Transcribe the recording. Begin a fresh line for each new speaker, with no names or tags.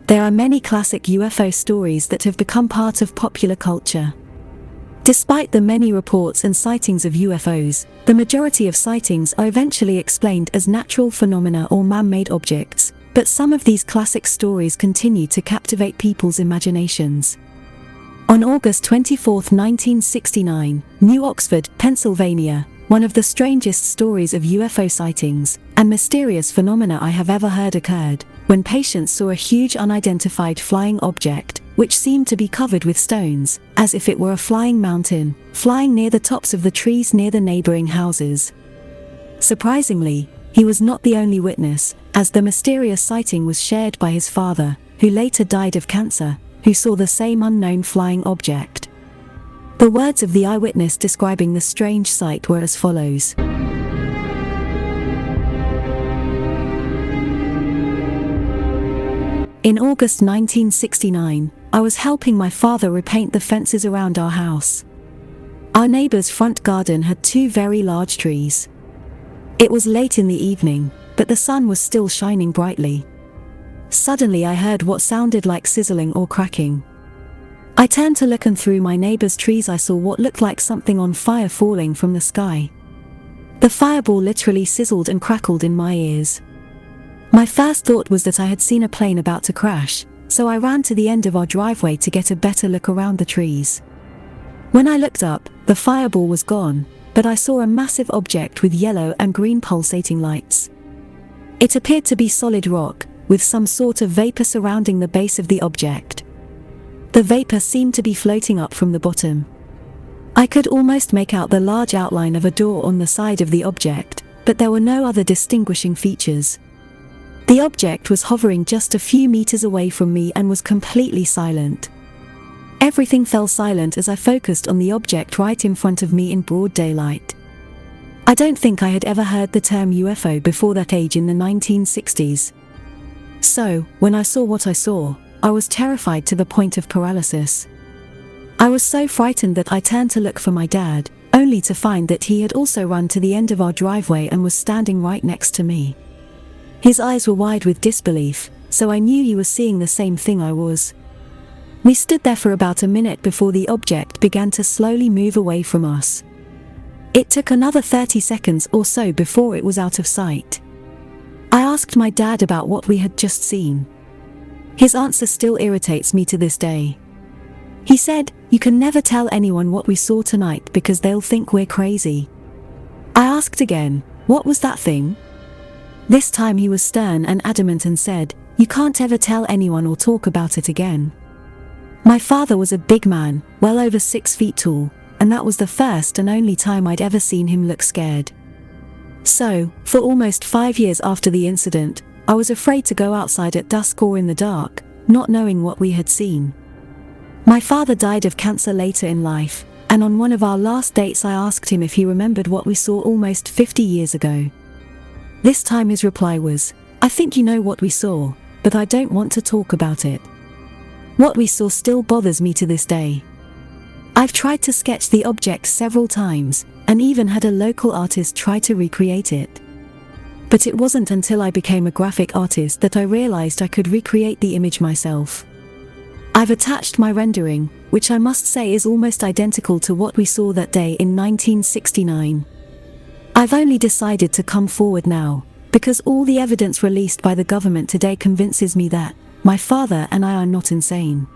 there are many classic UFO stories that have become part of popular culture. Despite the many reports and sightings of UFOs, the majority of sightings are eventually explained as natural phenomena or man-made objects, but some of these classic stories continue to captivate people's imaginations. On August 24, 1969, New Oxford, Pennsylvania, one of the strangest stories of UFO sightings and mysterious phenomena I have ever heard occurred, when patients saw a huge unidentified flying object, which seemed to be covered with stones, as if it were a flying mountain, flying near the tops of the trees near the neighboring houses. Surprisingly, he was not the only witness, as the mysterious sighting was shared by his father, who later died of cancer, who saw the same unknown flying object. The words of the eyewitness describing the strange sight were as follows. In August 1969, I was helping my father repaint the fences around our house. Our neighbor's front garden had two very large trees. It was late in the evening, but the sun was still shining brightly. Suddenly I heard what sounded like sizzling or cracking. I turned to look, and through my neighbor's trees I saw what looked like something on fire falling from the sky. The fireball literally sizzled and crackled in my ears. My first thought was that I had seen a plane about to crash, so I ran to the end of our driveway to get a better look around the trees. When I looked up, the fireball was gone, but I saw a massive object with yellow and green pulsating lights. It appeared to be solid rock, with some sort of vapor surrounding the base of the object. The vapor seemed to be floating up from the bottom. I could almost make out the large outline of a door on the side of the object, but there were no other distinguishing features. The object was hovering just a few meters away from me and was completely silent. Everything fell silent as I focused on the object right in front of me in broad daylight. I don't think I had ever heard the term UFO before that age in the 1960s. So, when I saw what I saw, I was terrified to the point of paralysis. I was so frightened that I turned to look for my dad, only to find that he had also run to the end of our driveway and was standing right next to me. His eyes were wide with disbelief, so I knew he was seeing the same thing I was. We stood there for about a minute before the object began to slowly move away from us. It took another 30 seconds or so before it was out of sight. I asked my dad about what we had just seen. His answer still irritates me to this day. He said, "You can never tell anyone what we saw tonight because they'll think we're crazy." I asked again, "What was that thing?" This time he was stern and adamant and said, "You can't ever tell anyone or talk about it again." My father was a big man, well over 6 feet tall, and that was the first and only time I'd ever seen him look scared. So, for almost 5 years after the incident, I was afraid to go outside at dusk or in the dark, not knowing what we had seen. My father died of cancer later in life, and on one of our last dates I asked him if he remembered what we saw almost 50 years ago. This time his reply was, "I think you know what we saw, but I don't want to talk about it." What we saw still bothers me to this day. I've tried to sketch the object several times, and even had a local artist try to recreate it. But it wasn't until I became a graphic artist that I realized I could recreate the image myself. I've attached my rendering, which I must say is almost identical to what we saw that day in 1969. I've only decided to come forward now, because all the evidence released by the government today convinces me that my father and I are not insane.